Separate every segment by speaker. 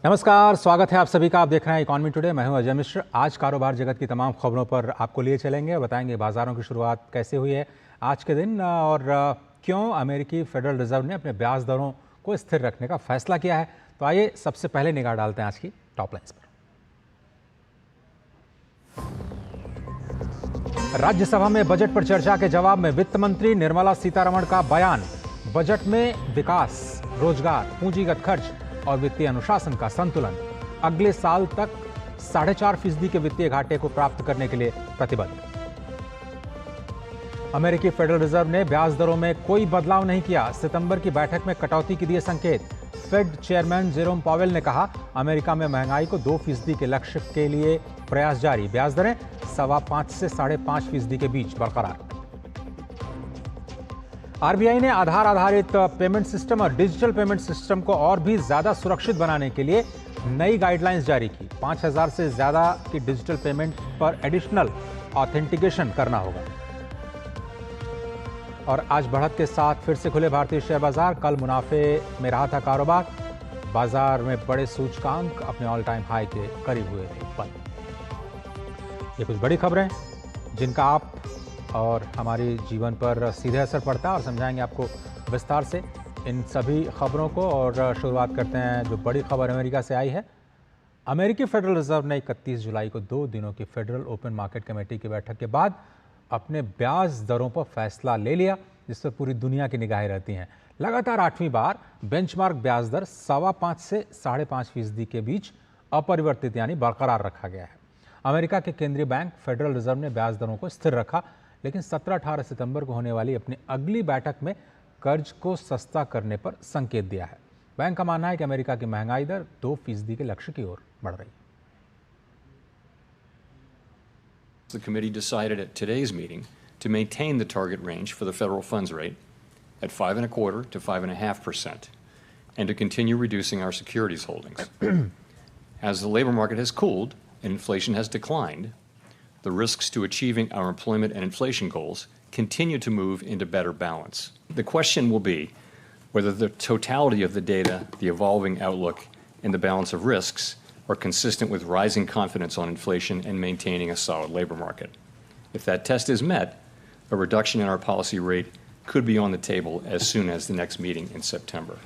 Speaker 1: नमस्कार, स्वागत है आप सभी का। आप देख रहे हैं इकोनॉमी टुडे। मैं हूं अजय मिश्र। आज कारोबार जगत की तमाम खबरों पर आपको लिए चलेंगे, बताएंगे बाजारों की शुरुआत कैसे हुई है आज के दिन और क्यों अमेरिकी फेडरल रिजर्व ने अपने ब्याज दरों को स्थिर रखने का फैसला किया है। तो आइए सबसे पहले निगाह डालते हैं आज की टॉप लाइन्स पर। राज्यसभा में बजट पर चर्चा के जवाब में वित्त मंत्री निर्मला सीतारमण का बयान। बजट में विकास, रोजगार, पूंजीगत खर्च और वित्तीय अनुशासन का संतुलन। अगले साल तक 4.5% के वित्तीय घाटे को प्राप्त करने के लिए प्रतिबद्ध। अमेरिकी फेडरल रिजर्व ने ब्याज दरों में कोई बदलाव नहीं किया। सितंबर की बैठक में कटौती के दिए संकेत। फेड चेयरमैन जेरोम पावेल ने कहा, अमेरिका में महंगाई को 2% के लक्ष्य के लिए प्रयास जारी। ब्याज दरें 5.25 से 5.5% के बीच बरकरार। आरबीआई ने आधार आधारित पेमेंट सिस्टम और डिजिटल पेमेंट सिस्टम को और भी ज्यादा सुरक्षित बनाने के लिए नई गाइडलाइंस जारी की। 5000 से ज्यादा की डिजिटल पेमेंट पर एडिशनल ऑथेंटिकेशन करना होगा। और आज बढ़त के साथ फिर से खुले भारतीय शेयर बाजार। कल मुनाफे में रहा था कारोबार। बाजार में बड़े सूचकांक अपने ऑल टाइम हाई के करीब हुए थे बंद। ये कुछ बड़ी खबरें जिनका आप और हमारी जीवन पर सीधे असर पड़ता है और समझाएंगे आपको विस्तार से इन सभी खबरों को। और शुरुआत करते हैं जो बड़ी खबर अमेरिका से आई है। अमेरिकी फेडरल रिजर्व ने 31 जुलाई को 2 दिनों की फेडरल ओपन मार्केट कमेटी की बैठक के बाद अपने ब्याज दरों पर फैसला ले लिया, जिस पर पूरी दुनिया की निगाहें रहती हैं। लगातार 8वीं बार बेंचमार्क ब्याज दर 5.25 से 5.5% के बीच अपरिवर्तित यानी बरकरार रखा गया है। अमेरिका के केंद्रीय बैंक फेडरल रिजर्व ने ब्याज दरों को स्थिर रखा, लेकिन 17-18 सितंबर को होने वाली अपनी अगली बैठक में कर्ज को सस्ता करने पर संकेत दिया है। बैंक का मानना है कि अमेरिका की महंगाई दर 2% के लक्ष्य की ओर बढ़ रही है।
Speaker 2: The committee decided at today's meeting to maintain the target range for the federal funds rate at 5.25% to 5.5% and to continue reducing our securities holdings. As the labor market has cooled and inflation has declined, the risks to achieving our employment and inflation goals continue to move into better balance. The question will be whether the totality of the data, the evolving outlook, and the balance of risks are consistent with rising confidence on inflation and maintaining a solid labor market. If that test is met, a reduction in our policy rate could be on the table as soon as the next meeting in September.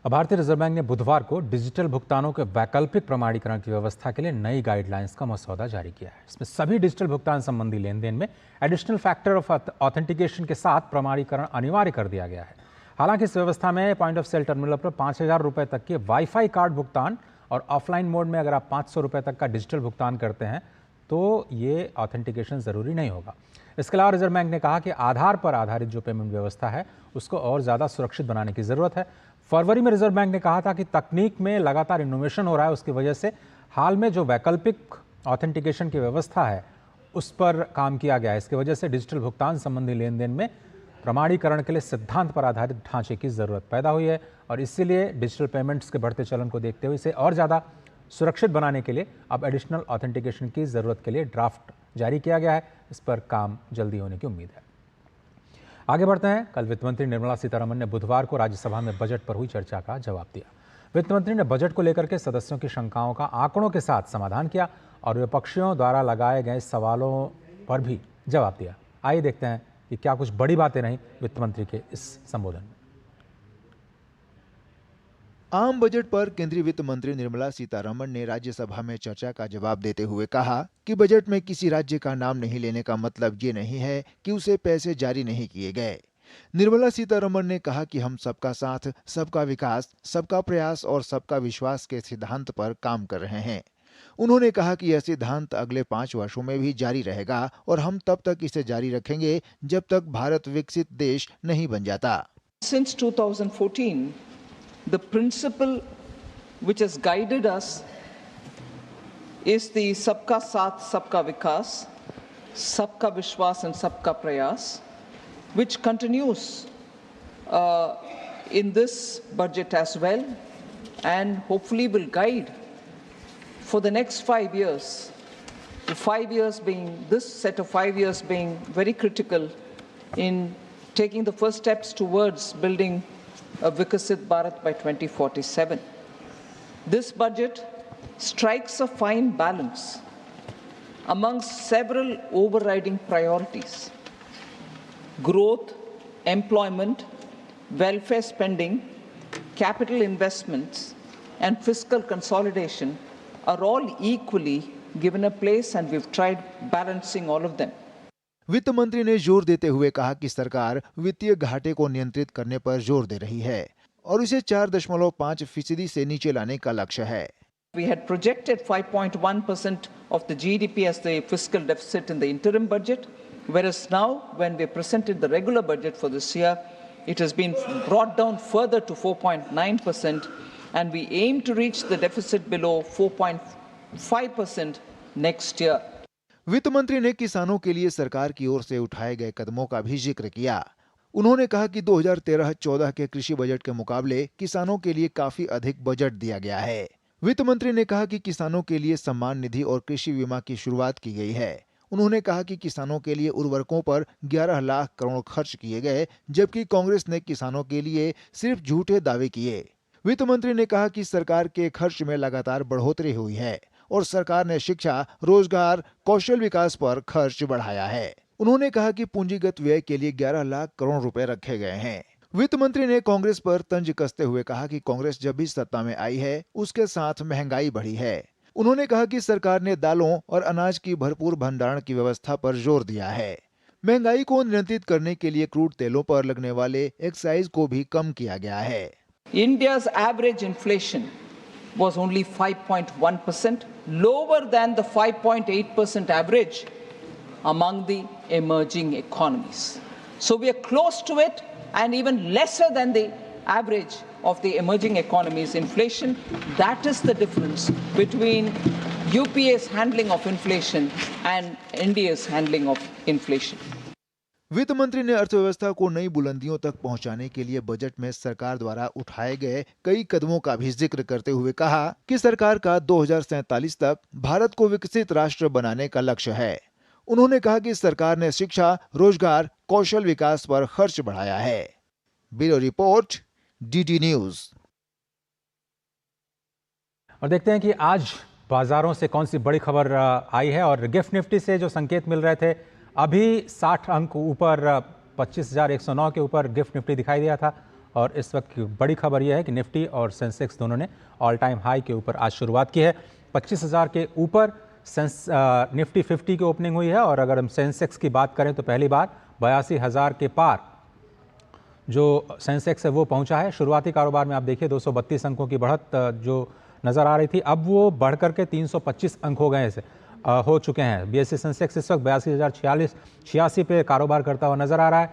Speaker 1: भारतीय reserve bank ने बुधवार को digital भुगतानों के वैकल्पिक प्रमाणीकरण की व्यवस्था के लिए नई गाइडलाइंस का मसौदा जारी किया है। इसमें सभी डिजिटल भुगतान संबंधी लेन देन में एडिशनल फैक्टर ऑफ ऑथेंटिकेशन के साथ प्रमाणीकरण अनिवार्य कर दिया गया है। हालांकि इस व्यवस्था में पॉइंट ऑफ सेल टर्मिनल पर 5000 रुपये तक के वाईफाई कार्ड भुगतान और ऑफलाइन मोड में अगर आप 500 रुपये तक का डिजिटल भुगतान करते हैं तो ये ऑथेंटिकेशन ज़रूरी नहीं होगा। इसके अलावा रिजर्व बैंक ने कहा कि आधार पर आधारित जो पेमेंट व्यवस्था है उसको और ज़्यादा सुरक्षित बनाने की ज़रूरत है। फरवरी में रिजर्व बैंक ने कहा था कि तकनीक में लगातार इनोवेशन हो रहा है, उसकी वजह से हाल में जो वैकल्पिक ऑथेंटिकेशन की व्यवस्था है उस पर काम किया गया है। इसकी वजह से डिजिटल भुगतान संबंधी लेन देन में प्रमाणीकरण के लिए सिद्धांत पर आधारित ढांचे की ज़रूरत पैदा हुई है और इसीलिए डिजिटल पेमेंट्स के बढ़ते चलन को देखते हुए इसे और ज़्यादा सुरक्षित बनाने के लिए अब एडिशनल ऑथेंटिकेशन की ज़रूरत के लिए ड्राफ्ट जारी किया गया है। इस पर काम जल्दी होने की उम्मीद है। आगे बढ़ते हैं। कल वित्त मंत्री निर्मला सीतारमण ने बुधवार को राज्यसभा में बजट पर हुई चर्चा का जवाब दिया। वित्त मंत्री ने बजट को लेकर के सदस्यों की शंकाओं का आंकड़ों के साथ समाधान किया और विपक्षियों द्वारा लगाए गए सवालों पर भी जवाब दिया। आइए देखते हैं कि क्या कुछ बड़ी बातें रहीं वित्त मंत्री के इस संबोधन में।
Speaker 3: आम बजट पर केंद्रीय वित्त मंत्री निर्मला सीतारमण ने राज्यसभा में चर्चा का जवाब देते हुए कहा कि बजट में किसी राज्य का नाम नहीं लेने का मतलब ये नहीं है कि उसे पैसे जारी नहीं किए गए। निर्मला सीतारमण ने कहा कि हम सबका साथ, सबका विकास, सबका प्रयास और सबका विश्वास के सिद्धांत पर काम कर रहे हैं। उन्होंने कहा कि यह सिद्धांत अगले 5 वर्षों में भी जारी रहेगा और हम तब तक इसे जारी रखेंगे जब तक भारत विकसित देश नहीं बन जाता।
Speaker 4: Since 2014, the principle which has guided us is the सबका साथ सबका विकास, सबका विश्वास and सबका प्रयास, which continues in this budget as well and hopefully will guide for the next 5 years. The 5 years being, this set of 5 years being very critical in taking the first steps towards building a Viksit Bharat by 2047. This budget strikes a fine balance amongst several overriding priorities. Growth, employment, welfare spending, capital investments, and fiscal consolidation are all equally given a place, and we've tried balancing all of them.
Speaker 3: वित्त मंत्री ने जोर देते हुए कहा कि सरकार वित्तीय घाटे को नियंत्रित करने पर जोर दे रही है और इसे 4.5% से नीचे लाने का लक्ष्य है।
Speaker 4: We had projected 5.1% of the GDP as the fiscal deficit in the interim budget, whereas now, when we presented the regular budget for this year, it has been brought down further to 4.9%, and we aim to reach the deficit below 4.5% next year.
Speaker 3: वित्त मंत्री ने किसानों के लिए सरकार की ओर से उठाए गए कदमों का भी जिक्र किया। उन्होंने कहा कि 2013-14 के कृषि बजट के मुकाबले किसानों के लिए काफी अधिक बजट दिया गया है। वित्त मंत्री ने कहा कि किसानों के लिए सम्मान निधि और कृषि बीमा की शुरुआत की गई है। उन्होंने कहा कि किसानों के लिए उर्वरकों पर 11 लाख करोड़ खर्च किए गए, जबकि कांग्रेस ने किसानों के लिए सिर्फ झूठे दावे किए। वित्त मंत्री ने कहा कि सरकार के खर्च में लगातार बढ़ोतरी हुई है और सरकार ने शिक्षा, रोजगार, कौशल विकास पर खर्च बढ़ाया है। उन्होंने कहा कि पूंजीगत व्यय के लिए 11 लाख करोड़ रुपए रखे गए हैं। वित्त मंत्री ने कांग्रेस पर तंज कसते हुए कहा कि कांग्रेस जब भी सत्ता में आई है, उसके साथ महंगाई बढ़ी है। उन्होंने कहा कि सरकार ने दालों और अनाज की भरपूर भंडारण की व्यवस्था पर जोर दिया है। महंगाई को नियंत्रित करने के लिए क्रूड तेलों पर लगने वाले एक्साइज को भी कम किया गया है।
Speaker 4: India's average inflation was only 5.1%, lower than the 5.8% average among the emerging economies. So we are close to it and even lesser than the average of the emerging economies' inflation. That is the difference between UPA's handling of inflation and NDA's handling of inflation.
Speaker 3: वित्त मंत्री ने अर्थव्यवस्था को नई बुलंदियों तक पहुंचाने के लिए बजट में सरकार द्वारा उठाए गए कई कदमों का भी जिक्र करते हुए कहा कि सरकार का 2047 तक भारत को विकसित राष्ट्र बनाने का लक्ष्य है। उन्होंने कहा कि सरकार ने शिक्षा, रोजगार, कौशल विकास पर खर्च बढ़ाया है। Bureau report, DD news.
Speaker 1: और देखते हैं कि आज बाजारों से कौन सी बड़ी खबर आई है। और गिफ्ट निफ्टी से जो संकेत मिल रहे थे, अभी 60 अंक ऊपर 25,109 के ऊपर गिफ्ट निफ्टी दिखाई दिया था। और इस वक्त की बड़ी खबर यह है कि निफ्टी और सेंसेक्स दोनों ने ऑल टाइम हाई के ऊपर आज शुरुआत की है। 25,000 के ऊपर निफ्टी 50 की ओपनिंग हुई है। और अगर हम सेंसेक्स की बात करें तो पहली बार 82,000 के पार जो सेंसेक्स है वो पहुंचा है। शुरुआती कारोबार में आप देखिए 232 अंकों की बढ़त जो नज़र आ रही थी, अब वो बढ़ करके 325 अंक हो चुके हैं। बीएसई सेंसेक्स इस वक्त 82,086 पे कारोबार करता हुआ नजर आ रहा है।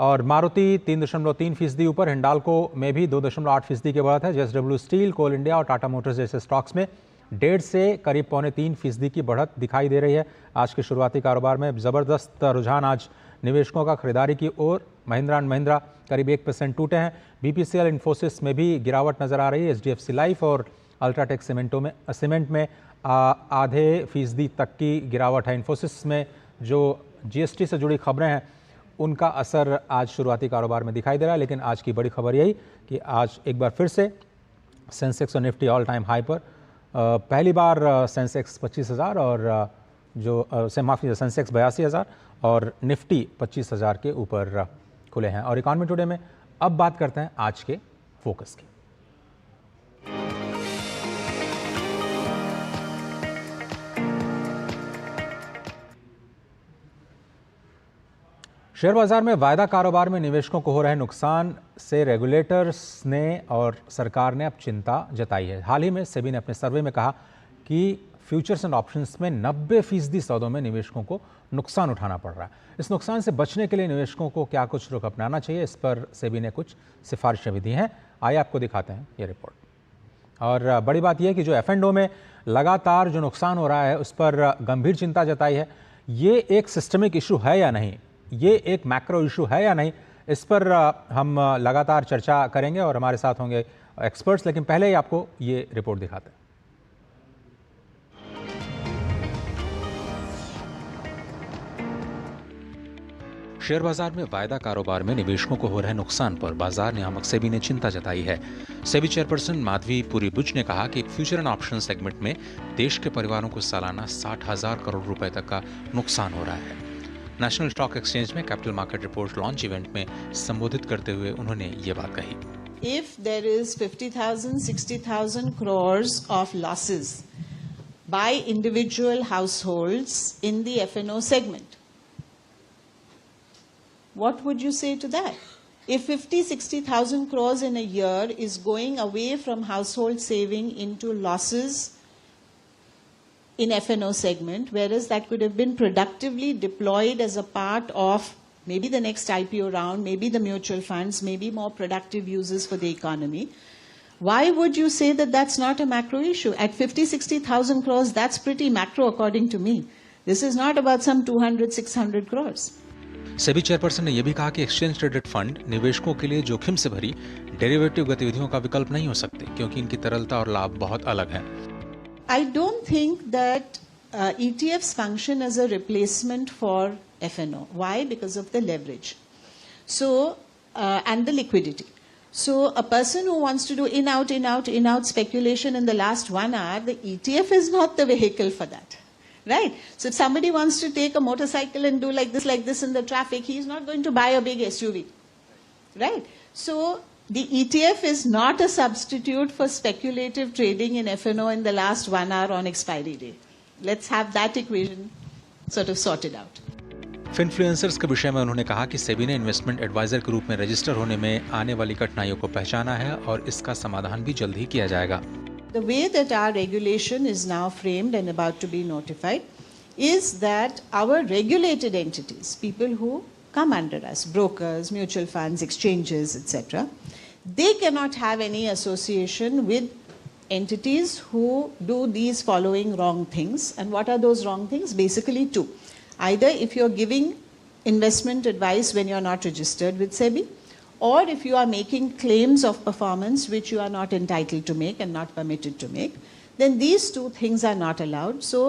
Speaker 1: और मारुति 3.3% ऊपर, हिंडाल्को में भी 2.8% की बढ़त है। जेएसडब्ल्यू स्टील, कोल इंडिया और टाटा मोटर्स जैसे स्टॉक्स में 1.5 से करीब 2.75% की बढ़त दिखाई दे रही है। आज के शुरुआती कारोबार में ज़बरदस्त रुझान आज निवेशकों का खरीदारी की ओर। महिंद्रा एंड महिंद्रा करीब 1% टूटे हैं। बीपीसीएल, इन्फोसिस में भी गिरावट नजर आ रही है। एचडीएफसी लाइफ और अल्ट्राटेक सीमेंट में आधे फीसदी तक की गिरावट है। इन्फोसिस में जो जीएसटी से जुड़ी खबरें हैं उनका असर आज शुरुआती कारोबार में दिखाई दे रहा है। लेकिन आज की बड़ी खबर यही कि आज एक बार फिर से सेंसेक्स और निफ्टी ऑल टाइम हाई पर। पहली बार सेंसेक्स 25,000 और सेंसेक्स 82,000 और निफ्टी 25,000 के ऊपर खुले हैं। और इकॉनमी टुडे में अब बात करते हैं आज के फोकस की। शेयर बाजार में वायदा कारोबार में निवेशकों को हो रहे नुकसान से रेगुलेटर्स ने और सरकार ने अब चिंता जताई है। हाल ही में सेबी ने अपने सर्वे में कहा कि फ्यूचर्स एंड ऑप्शंस में 90% सौदों में निवेशकों को नुकसान उठाना पड़ रहा है। इस नुकसान से बचने के लिए निवेशकों को क्या कुछ रुख अपनाना चाहिए, इस पर सेबी ने कुछ सिफारिशें भी दी हैं। आइए आपको दिखाते हैं ये रिपोर्ट। और बड़ी बात यह है कि जो F&O में लगातार जो नुकसान हो रहा है उस पर गंभीर चिंता जताई है। ये एक सिस्टमिक इशू है या नहीं, ये एक मैक्रो इशू है या नहीं, इस पर हम लगातार चर्चा करेंगे और हमारे साथ होंगे एक्सपर्ट्स। लेकिन पहले ही आपको ये रिपोर्ट दिखाते हैं। शेयर बाजार में वायदा कारोबार में निवेशकों को हो रहे नुकसान पर बाजार नियामक सेबी ने चिंता जताई है। सेबी चेयरपर्सन माधवी पुरी-बुच ने कहा कि फ्यूचर एंड ऑप्शन सेगमेंट में देश के परिवारों को सालाना 60,000 करोड़ रुपए तक का नुकसान हो रहा है। नेशनल स्टॉक एक्सचेंज में capital market report launch event में संबोधित करते हुए उन्होंने ये बात कही।
Speaker 5: If there is 50,000, 60,000 crores of losses by individual households in the F&O segment, what would you say to that? If 50, 60,000 crores in a year is going away from household saving into losses in F&O segment, whereas that could have been productively deployed as a part of maybe the next IPO round, maybe the mutual funds, maybe more productive uses for the economy, why would you say that that's not a macro issue? At 50, 60,000 crores, that's pretty macro according to me. This is not about some 200, 600 crores.
Speaker 1: SEBI chairperson ने यह भी कहा कि exchange traded fund निवेशकों के लिए जोखिम से भरी डेरिवेटिव गतिविधियों का विकल्प नहीं हो सकते, क्योंकि इनकी तरलता और लाभ बहुत अलग हैं।
Speaker 5: I don't think that ETFs function as a replacement for F&O. Why? Because of the leverage. So, and the liquidity. So, a person who wants to do in out speculation in the last 1 hour, the ETF is not the vehicle for that. Right? So, if somebody wants to take a motorcycle and do like this in the traffic, he's not going to buy a big SUV. Right? So, the ETF is not a substitute for speculative trading in F&O in the last 1 hour on expiry day. Let's have that equation sort of sorted out.
Speaker 1: Finfluencers के विषय में उन्होंने कहा कि सेबी ने investment adviser के रूप में रजिस्टर होने में आने वाली कठिनाइयों को पहचाना है और इसका समाधान भी जल्द ही किया जाएगा।
Speaker 5: The way that our regulation is now framed and about to be notified is that our regulated entities, people who come under us, brokers, mutual funds, exchanges, etc., they cannot have any association with entities who do these following wrong things. And what are those wrong things? Basically two. Either if you're giving investment advice when you're not registered with SEBI, or if you are making claims of performance which you are not entitled to make and not permitted to make, then these two things are not allowed. So,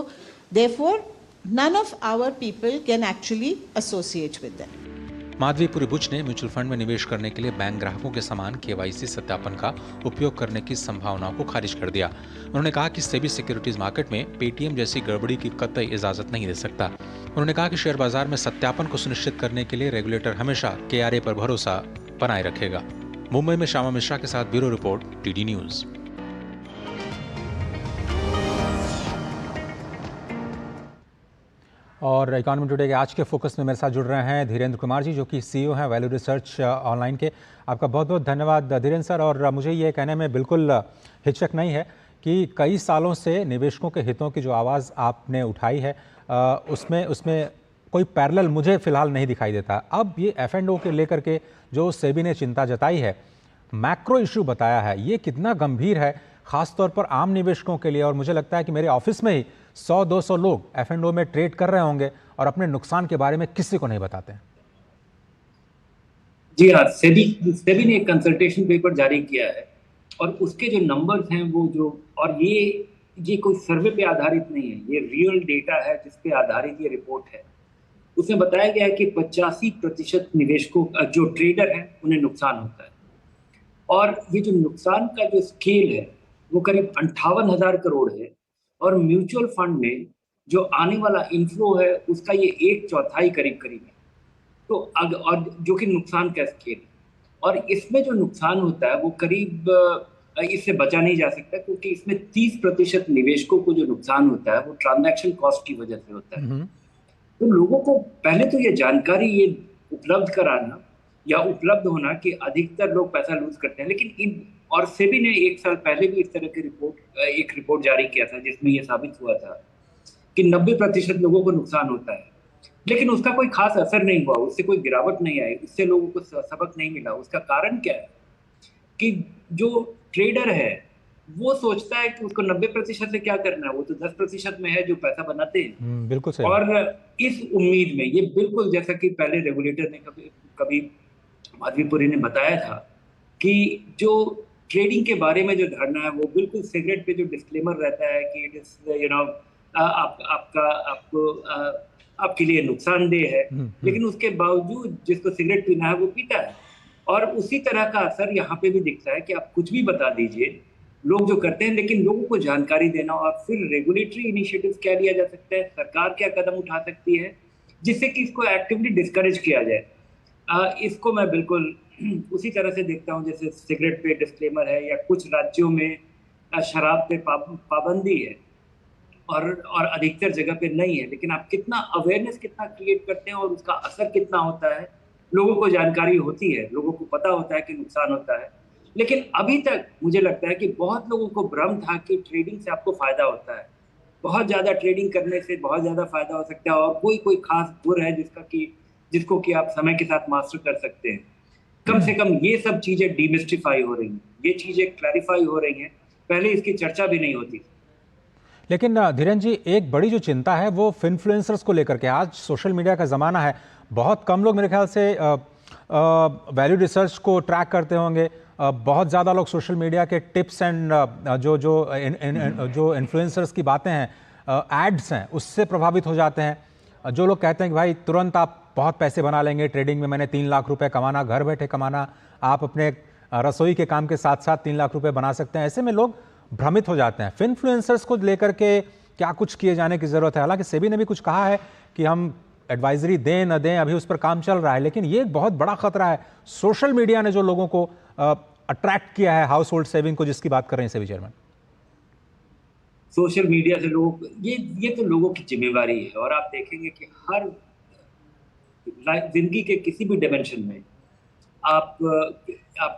Speaker 5: therefore, none of our people can actually associate with them.
Speaker 1: Madhavi पुरी-बुच ने mutual fund में निवेश करने के लिए bank ग्राहकों के समान KYC सत्यापन का उपयोग करने की संभावनाओं को खारिज कर दिया। उन्होंने कहा कि सेबी सिक्योरिटीज मार्केट में पेटीएम जैसी गड़बड़ी की कतई इजाजत नहीं दे सकता। उन्होंने कहा कि शेयर बाजार में सत्यापन को सुनिश्चित करने के लिए रेगुलेटर हमेशा KRA पर भरोसा बनाए रखेगा। मुंबई में श्यामा मिश्रा के साथ ब्यूरो रिपोर्ट, TD न्यूज। और इकोनॉमी टुडे के आज के फोकस में मेरे साथ जुड़ रहे हैं धीरेन्द्र कुमार जी, जो कि CEO हैं वैल्यू रिसर्च ऑनलाइन के। आपका बहुत बहुत धन्यवाद धीरेन्द्र सर। और मुझे ये कहने में बिल्कुल हिचक नहीं है कि कई सालों से निवेशकों के हितों की जो आवाज़ आपने उठाई है उसमें कोई पैरेलल मुझे फिलहाल नहीं दिखाई देता। अब ये F&O के लेकर के जो सेबी ने चिंता जताई है, मैक्रो इशू बताया है, ये कितना गंभीर है खासतौर पर आम निवेशकों के लिए। और मुझे लगता है कि मेरे ऑफिस में ही 100-200 लोग F&O में ट्रेड कर रहे होंगे और अपने नुकसान के बारे में किसी को नहीं बताते हैं।
Speaker 6: जी हाँ, सेबी ने एक कंसल्टेशन पेपर जारी किया है और उसके जो नंबर्स हैं वो जो, और ये कोई सर्वे पे आधारित नहीं है, ये रियल डेटा है जिस पे आधारित ये रिपोर्ट है। उसमें बताया गया है कि 85% निवेशकों जो ट्रेडर हैं उन्हें नुकसान होता है, और ये जो नुकसान का जो स्केल है वो करीब 58,000 करोड़ है, और म्यूचुअल फंड में जो आने वाला इनफ्लो है उसका ये 1/4 करीब है। तो और जो कि नुकसान का स्केल, और इसमें जो नुकसान होता है वो करीब, इससे बचा नहीं जा सकता, क्योंकि इसमें 30% निवेशकों को जो नुकसान होता है वो ट्रांजैक्शन कॉस्ट की वजह से होता है। तो लोगों को पहले तो ये जानकारी ये उपलब्ध कराना या उपलब्ध होना कि अधिकतर लोग पैसा लूज करते हैं, लेकिन और सेबी ने 1 साल पहले भी इस तरह की एक रिपोर्ट जारी किया था जिसमें यह साबित हुआ था कि 90% लोगों को नुकसान होता है, लेकिन उसका कोई खास असर नहीं हुआ, उससे कोई गिरावट नहीं आई, उससे लोगों को सबक नहीं मिला। उसका कारण क्या है कि जो ट्रेडर है वो सोचता है कि उसको 90% से क्या करना है, वो तो 10% में है जो पैसा बनाते हैं।
Speaker 1: बिल्कुल सही।
Speaker 6: और इस उम्मीद में ये बिल्कुल जैसा कि पहले रेगुलेटर ने कभी माधवी पुरी ने बताया था कि जो ट्रेडिंग के बारे में जो धारणा है वो बिल्कुल सिगरेट पे जो डिस्क्लेमर रहता है कि इट इज आपके लिए नुकसानदेह है, लेकिन उसके बावजूद जिसको सिगरेट पीना है वो पीता है। और उसी तरह का असर यहाँ पे भी दिखता है कि आप कुछ भी बता दीजिए, लोग जो करते हैं, लेकिन लोगों को जानकारी देना और फिर रेगुलेटरी इनिशिएटिव्स क्या लिया जा सकता है, सरकार क्या कदम उठा सकती है जिससे कि इसको एक्टिवली डिस्करेज किया जाए। इसको मैं बिल्कुल उसी तरह से देखता हूँ जैसे सिगरेट पे डिस्क्लेमर है, या कुछ राज्यों में शराब पे पाबंदी है और अधिकतर जगह पे नहीं है, लेकिन आप कितना अवेयरनेस कितना क्रिएट करते हैं और उसका असर कितना होता है, लोगों को जानकारी होती है, लोगों को पता होता है कि नुकसान होता है। लेकिन अभी तक मुझे लगता है कि बहुत लोगों को भ्रम था कि ट्रेडिंग से आपको फायदा होता है, बहुत ज्यादा ट्रेडिंग करने से बहुत ज्यादा फायदा हो सकता है, और कोई खास गुर है जिसको कि आप समय के साथ मास्टर कर सकते हैं। कम से कम ये सब चीजें डिमिस्टिफाई हो रही हैं, ये चीजें क्लैरिफाई हो रही हैं, पहले इसकी चर्चा भी नहीं होती।
Speaker 1: लेकिन धीरेन जी, एक बड़ी जो चिंता है वो इन्फ्लुएंसर्स को लेकर के। आज सोशल मीडिया का ज़माना है, बहुत कम लोग मेरे ख्याल से वैल्यू रिसर्च को ट्रैक करते होंगे। बहुत ज़्यादा लोग सोशल मीडिया के टिप्स एंड जो इन्फ्लुएंसर्स की बातें हैं, एड्स हैं, उससे प्रभावित हो जाते हैं। जो लोग कहते हैं कि भाई तुरंत आप बहुत पैसे बना लेंगे ट्रेडिंग में, मैंने 3 लाख रुपए कमाना, घर बैठे कमाना, आप अपने रसोई के काम के साथ साथ 3 लाख रुपए बना सकते हैं। ऐसे में लोग भ्रमित हो जाते हैं। इन्फ्लुएंसर्स को लेकर के क्या कुछ किए जाने की ज़रूरत है? हालांकि सेबी ने भी कुछ कहा है कि हम एडवाइजरी दें न दें, अभी उस पर काम चल रहा है, लेकिन ये एक बहुत बड़ा खतरा है। सोशल मीडिया ने जो लोगों को अट्रैक्ट किया है, हाउस होल्ड सेविंग को, जिसकी बात कर रहे हैं सेबी चेयरमैन।
Speaker 6: सोशल मीडिया से लोग, ये तो लोगों की जिम्मेवारी है, और आप देखेंगे कि हर जिंदगी के किसी भी डायमेंशन में आप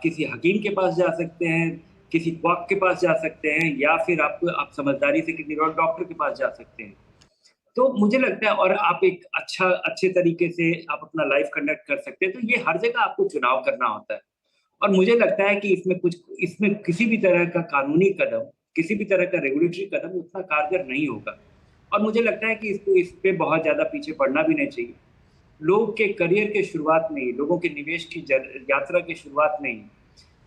Speaker 6: किसी हकीम के पास जा सकते हैं, किसी क्वाक के पास जा सकते हैं, या फिर आप समझदारी से किसी डॉक्टर के पास जा सकते हैं। तो मुझे लगता है, और आप एक अच्छे तरीके से आप अपना लाइफ कंडक्ट कर सकते हैं, तो ये हर जगह आपको चुनाव करना होता है। और मुझे लगता है कि इसमें किसी भी तरह का कानूनी कदम, किसी भी तरह का रेगुलेटरी कदम उतना कारगर नहीं होगा। और मुझे लगता है कि इस पे बहुत ज्यादा पीछे पड़ना भी नहीं चाहिए। लोग के करियर के शुरुआत में ही, लोगों के निवेश की यात्रा की शुरुआत में ही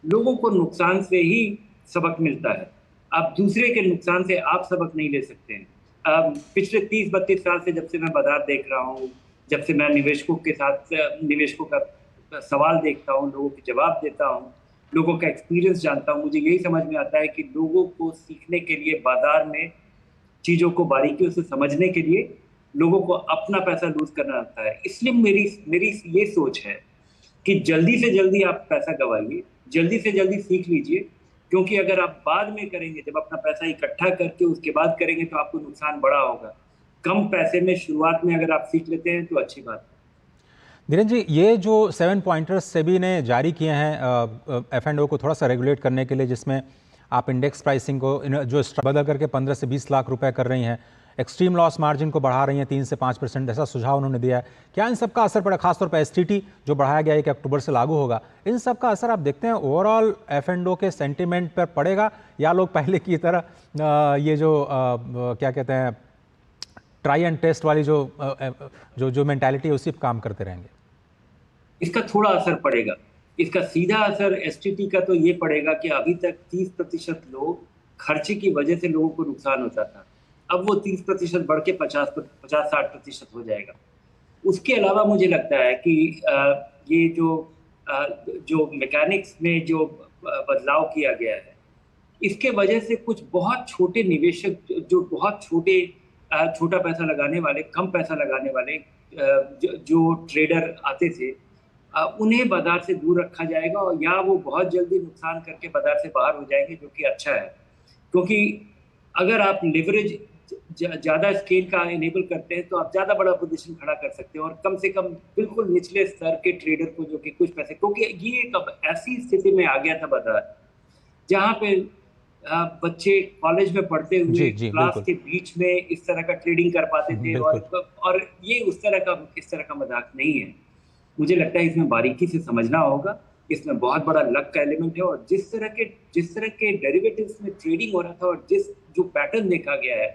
Speaker 6: लोगों को नुकसान से ही सबक मिलता है। आप दूसरे के नुकसान से आप सबक नहीं ले सकते हैं। पिछले 30-32 साल से जब से मैं बाजार देख रहा हूँ, जब से मैं निवेशकों का सवाल देखता हूँ, लोगों के जवाब देता हूँ, लोगों का एक्सपीरियंस जानता हूँ, मुझे यही समझ में आता है कि लोगों को सीखने के लिए, बाजार में चीज़ों को बारीकियों से समझने के लिए लोगों को अपना पैसा लूज करना आता है। इसलिए मेरी ये सोच है कि जल्दी से जल्दी आप पैसा गंवाइए, जल्दी से जल्दी सीख लीजिए, क्योंकि अगर आप बाद में करेंगे, जब अपना पैसा इकट्ठा करके उसके बाद करेंगे, तो आपको नुकसान बड़ा होगा। कम पैसे में शुरुआत में अगर आप सीख लेते हैं तो अच्छी बात है।
Speaker 1: धीरेन जी, ये जो 7 पॉइंटर्स सेबी ने जारी किए हैं F&O को थोड़ा सा रेगुलेट करने के लिए, जिसमें आप इंडेक्स प्राइसिंग को जो बदल करके 15 से 20 लाख रुपए कर रही हैं, एक्सट्रीम लॉस मार्जिन को बढ़ा रही हैं 3 से 5%, ऐसा सुझाव उन्होंने दिया है। क्या इन सब का असर पड़ा? खासतौर पर STT जो बढ़ाया गया है 1 अक्टूबर से लागू होगा, इन सब का असर आप देखते हैं ओवरऑल F&O के सेंटिमेंट पर पड़ेगा, या लोग पहले की तरह ये जो क्या कहते हैं ट्राई एंड टेस्ट वाली जो मेंटालिटी है उसी पर काम करते रहेंगे?
Speaker 6: इसका थोड़ा असर पड़ेगा। इसका सीधा असर STT का तो ये पड़ेगा कि अभी तक 30% लोग खर्चे की वजह से लोगों को नुकसान होता था, अब वो 30% बढ़ के 50-60% हो जाएगा। उसके अलावा मुझे लगता है कि ये जो मैकेनिक्स में जो बदलाव किया गया है, इसके वजह से कुछ बहुत छोटे निवेशक जो बहुत छोटा पैसा लगाने वाले, कम पैसा लगाने वाले जो ट्रेडर आते थे, उन्हें बाजार से दूर रखा जाएगा, और या वो बहुत जल्दी नुकसान करके बाजार से बाहर हो जाएंगे, जो कि अच्छा है। क्योंकि अगर आप लिवरेज ज़्यादा स्केल का इनेबल करते हैं तो आप ज़्यादा बड़ा पोजीशन खड़ा कर सकते हैं, और कम से कम बिल्कुल निचले स्तर के ट्रेडर को जो कि कुछ पैसे, क्योंकि ये एक ऐसी स्थिति में आ गया था बाजार जहाँ पे बच्चे कॉलेज में पढ़ते हुए क्लास के बीच में इस तरह का ट्रेडिंग कर पाते थे, और ये इस तरह का मजाक नहीं है। मुझे लगता है इसमें बारीकी से समझना होगा, इसमें बहुत बड़ा लक का एलिमेंट है, और जिस तरह के डेरिवेटिव्स में ट्रेडिंग हो रहा था, और जो पैटर्न देखा गया है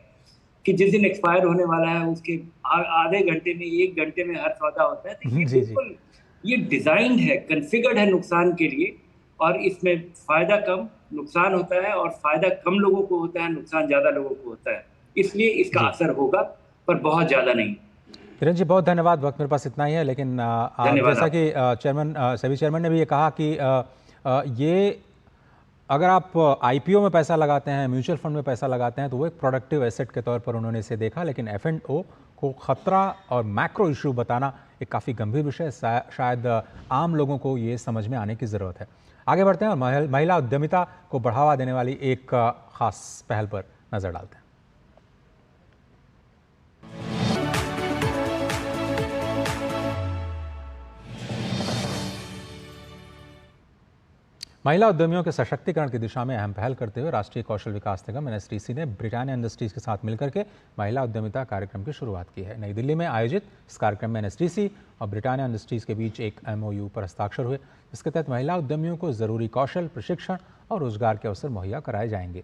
Speaker 6: कि जिस दिन एक्सपायर होने वाला है उसके आधे घंटे में, 1 घंटे में हर सौदा होता है, तो ये बिल्कुल ये डिजाइन है, कॉन्फ़िगर्ड है नुकसान के लिए, और इसमें फायदा कम, नुकसान होता है, और फायदा कम लोगों को होता है, नुकसान ज्यादा लोगों को होता है। इसलिए इसका असर होगा, पर बहुत ज़्यादा नहीं।
Speaker 1: किरण जी बहुत धन्यवाद, वक्त मेरे पास इतना ही है, लेकिन जैसा कि चेयरमैन सेबी चेयरमैन ने भी ये कहा कि ये अगर आप आईपीओ में पैसा लगाते हैं, म्यूचुअल फंड में पैसा लगाते हैं, तो वो एक प्रोडक्टिव एसेट के तौर पर उन्होंने इसे देखा, लेकिन F&O को खतरा और मैक्रो इशू बताना एक काफ़ी गंभीर विषय है। शायद आम लोगों को ये समझ में आने की ज़रूरत है। आगे बढ़ते हैं और महिला उद्यमिता को बढ़ावा देने वाली एक खास पहल पर नज़र डालते हैं। महिला उद्यमियों के सशक्तिकरण की दिशा में अहम पहल करते हुए राष्ट्रीय कौशल विकास निगम NSTC ने ब्रिटानिया इंडस्ट्रीज के साथ मिलकर के महिला उद्यमिता कार्यक्रम की शुरुआत की है। नई दिल्ली में आयोजित इस कार्यक्रम में NSTC और ब्रिटानिया इंडस्ट्रीज के बीच एक MOU पर हस्ताक्षर हुए, जिसके तहत महिला उद्यमियों को जरूरी कौशल, प्रशिक्षण और रोजगार के अवसर मुहैया कराए जाएंगे।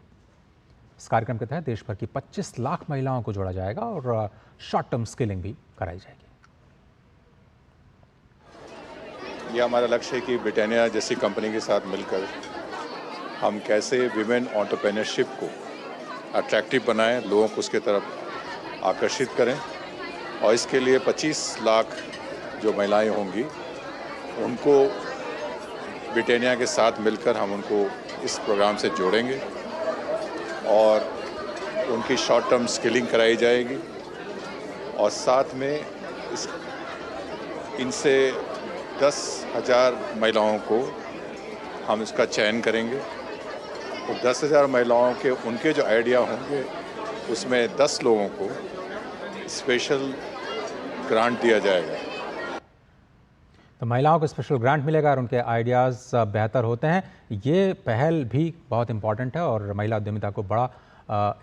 Speaker 1: इस कार्यक्रम के तहत देश भर की 25 लाख महिलाओं को जोड़ा जाएगा और शॉर्ट टर्म स्किलिंग भी कराई जाएगी।
Speaker 7: यह हमारा लक्ष्य है कि ब्रिटानिया जैसी कंपनी के साथ मिलकर हम कैसे विमेन एंटरप्रेन्योरशिप को अट्रैक्टिव बनाएं, लोगों को उसके तरफ आकर्षित करें, और इसके लिए 25 लाख जो महिलाएं होंगी उनको ब्रिटानिया के साथ मिलकर हम उनको इस प्रोग्राम से जोड़ेंगे और उनकी शॉर्ट टर्म स्किलिंग कराई जाएगी, और साथ में इनसे 10,000 महिलाओं को हम इसका चयन करेंगे। तो 10,000 महिलाओं के उनके जो आइडिया होंगे उसमें 10 लोगों को स्पेशल ग्रांट दिया जाएगा।
Speaker 1: तो महिलाओं को स्पेशल ग्रांट मिलेगा और उनके आइडियाज़ बेहतर होते हैं। ये पहल भी बहुत इंपॉर्टेंट है और महिला उद्यमिता को बड़ा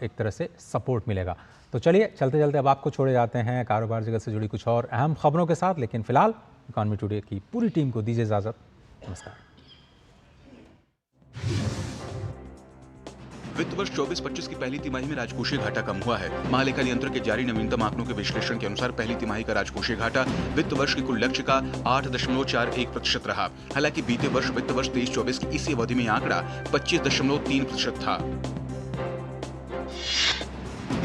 Speaker 1: एक तरह से सपोर्ट मिलेगा। तो चलिए चलते चलते अब आपको छोड़े जाते हैं कारोबार जगत से जुड़ी कुछ और अहम खबरों के साथ, लेकिन फिलहाल इकॉनमी टुडे की पूरी टीम को दीजिए इजाजत। नमस्कार।
Speaker 8: वित्त वर्ष 24-25 की पहली तिमाही में राजकोषीय घाटा कम हुआ है। महालेखा नियंत्रक के जारी नवीनतम आंकड़ों के विश्लेषण के अनुसार पहली तिमाही का राजकोषीय घाटा वित्त वर्ष के कुल लक्ष्य का 8.41% रहा। हालांकि बीते वर्ष वित्त वर्ष 23-24 की इसी अवधि में आंकड़ा 25.3% था।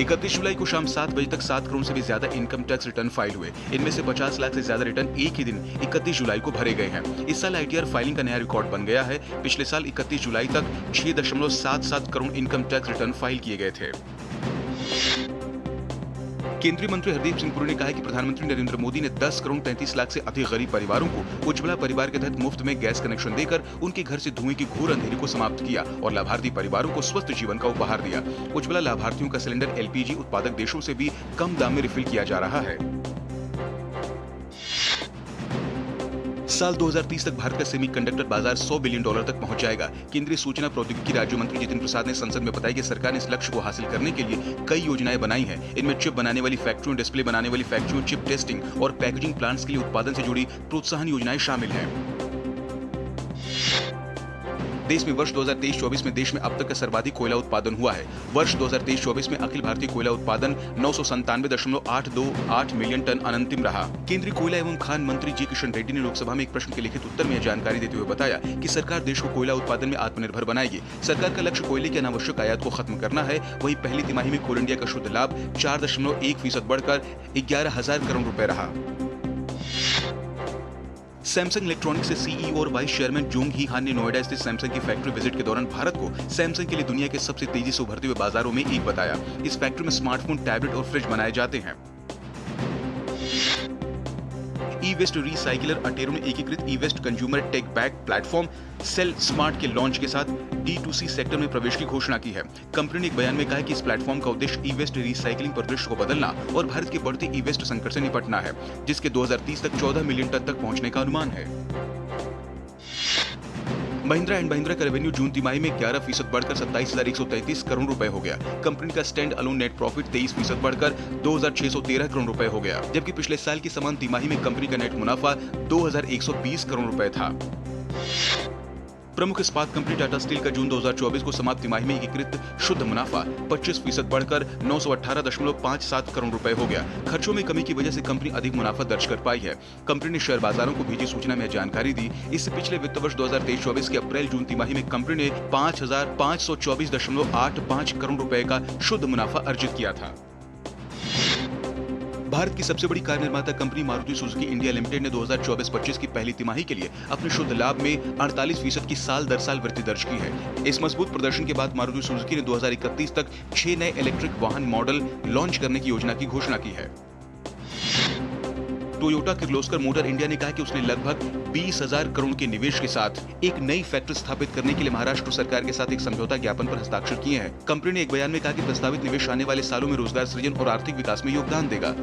Speaker 8: 31 जुलाई को शाम 7 बजे तक 7 करोड़ से भी ज्यादा इनकम टैक्स रिटर्न फाइल हुए। इनमें से 50 लाख से ज्यादा रिटर्न एक ही दिन 31 जुलाई को भरे गए हैं। इस साल ITR फाइलिंग का नया रिकॉर्ड बन गया है। पिछले साल 31 जुलाई तक 6.77 crore income tax return file किए गए थे। केंद्रीय मंत्री हरदीप सिंह पुरी ने कहा है कि प्रधानमंत्री नरेंद्र मोदी ने 10 करोड़ 33 लाख से अधिक गरीब परिवारों को उज्ज्वला परिवार के तहत मुफ्त में गैस कनेक्शन देकर उनके घर से धुएं की घोर अंधेरी को समाप्त किया और लाभार्थी परिवारों को स्वस्थ जीवन का उपहार दिया। उज्ज्वला लाभार्थियों का सिलेंडर LPG उत्पादक देशों से भी कम दाम में रिफिल किया जा रहा है। साल 2030 तक भारत का सेमीकंडक्टर बाजार $100 बिलियन तक पहुंच जाएगा। केंद्रीय सूचना प्रौद्योगिकी राज्य मंत्री जितिन प्रसाद ने संसद में बताया कि सरकार ने इस लक्ष्य को हासिल करने के लिए कई योजनाएं बनाई हैं। इनमें चिप बनाने वाली फैक्ट्रियों, डिस्प्ले बनाने वाली फैक्ट्रियों, चिप टेस्टिंग और पैकेजिंग प्लांट्स के लिए उत्पादन से जुड़ी प्रोत्साहन योजनाएं शामिल हैं। देश में वर्ष 2023-24 में देश में अब तक का सर्वाधिक कोयला उत्पादन हुआ है। वर्ष 2023-24 में अखिल भारतीय कोयला उत्पादन 997.828 मिलियन टन अनंतिम रहा। केंद्रीय कोयला एवं खान मंत्री जी किशन रेड्डी ने लोकसभा में एक प्रश्न के लिखित उत्तर में यह जानकारी देते हुए बताया कि सरकार देश को कोयला उत्पादन में आत्मनिर्भर बनाएगी। सरकार का लक्ष्य कोयले की अनावश्यक आयात को खत्म करना है। वहीं पहली तिमाही में कोल इंडिया का शुद्ध लाभ 4.1% बढ़कर 11,000 करोड़ रुपए रहा। सैमसंग इलेक्ट्रॉनिक्स से CEO और वाइस चेयरमैन जोंग ही हान ने नोएडा स्थित सैमसंग की फैक्ट्री विजिट के दौरान भारत को सैमसंग के लिए दुनिया के सबसे तेजी से उभरते हुए बाजारों में एक बताया। इस फैक्ट्री में स्मार्टफोन, टैबलेट और फ्रिज बनाए जाते हैं। ई-वेस्ट रिसाइकिलर अटेरो ने एकीकृत e-waste consumer take back platform sell smart के लॉन्च के साथ D2C सेक्टर में प्रवेश की घोषणा की है। कंपनी ने एक बयान में कहा है कि इस प्लेटफॉर्म का उद्देश्य ई-वेस्ट रिसाइकलिंग परिदृश्य को बदलना और भारत के बढ़ते ई-वेस्ट संकट से निपटना है, जिसके 2030 तक 14 मिलियन टन तक पहुंचने का अनुमान है। महिंद्रा एंड महिंद्रा का रेवेन्यू जून तिमाही में 11% बढ़कर 27,133 करोड़ रुपए हो गया। कंपनी का स्टैंड अलोन नेट प्रॉफिट 23% बढ़कर 2,613 करोड़ रुपए हो गया, जबकि पिछले साल की समान तिमाही में कंपनी का नेट मुनाफा 2,120 करोड़ रुपए था। प्रमुख इस्पात कंपनी टाटा स्टील का जून 2024 को समाप्त तिमाही में एकीकृत शुद्ध मुनाफा 25% बढ़कर 918.57 करोड़ रुपए हो गया। खर्चों में कमी की वजह से कंपनी अधिक मुनाफा दर्ज कर पाई है। कंपनी ने शेयर बाजारों को भेजी सूचना में जानकारी दी। इससे पिछले वित्त वर्ष 2023-24 के अप्रैल-जून तिमाही में कंपनी ने 5,524.85 करोड़ रुपए का शुद्ध मुनाफा अर्जित किया था। भारत की सबसे बड़ी कार निर्माता company Maruti Suzuki India limited ने 2024-25 की पहली तिमाही के लिए अपने शुद्ध लाभ में 48% की साल दर साल वृद्धि दर्ज की है। इस मजबूत प्रदर्शन के बाद मारुति सुजुकी ने 2031 तक 6 नए इलेक्ट्रिक वाहन मॉडल लॉन्च करने की योजना की घोषणा की है। टोयोटा किर्लोस्कर मोटर इंडिया ने कहा कि उसने लगभग 20,000 करोड़ के निवेश के साथ एक नई फैक्ट्री स्थापित करने के लिए महाराष्ट्र सरकार के साथ एक समझौता ज्ञापन पर हस्ताक्षर किए हैं। कंपनी ने एक बयान में कहा कि प्रस्तावित निवेश आने वाले सालों में रोजगार सृजन और आर्थिक विकास में योगदान देगा।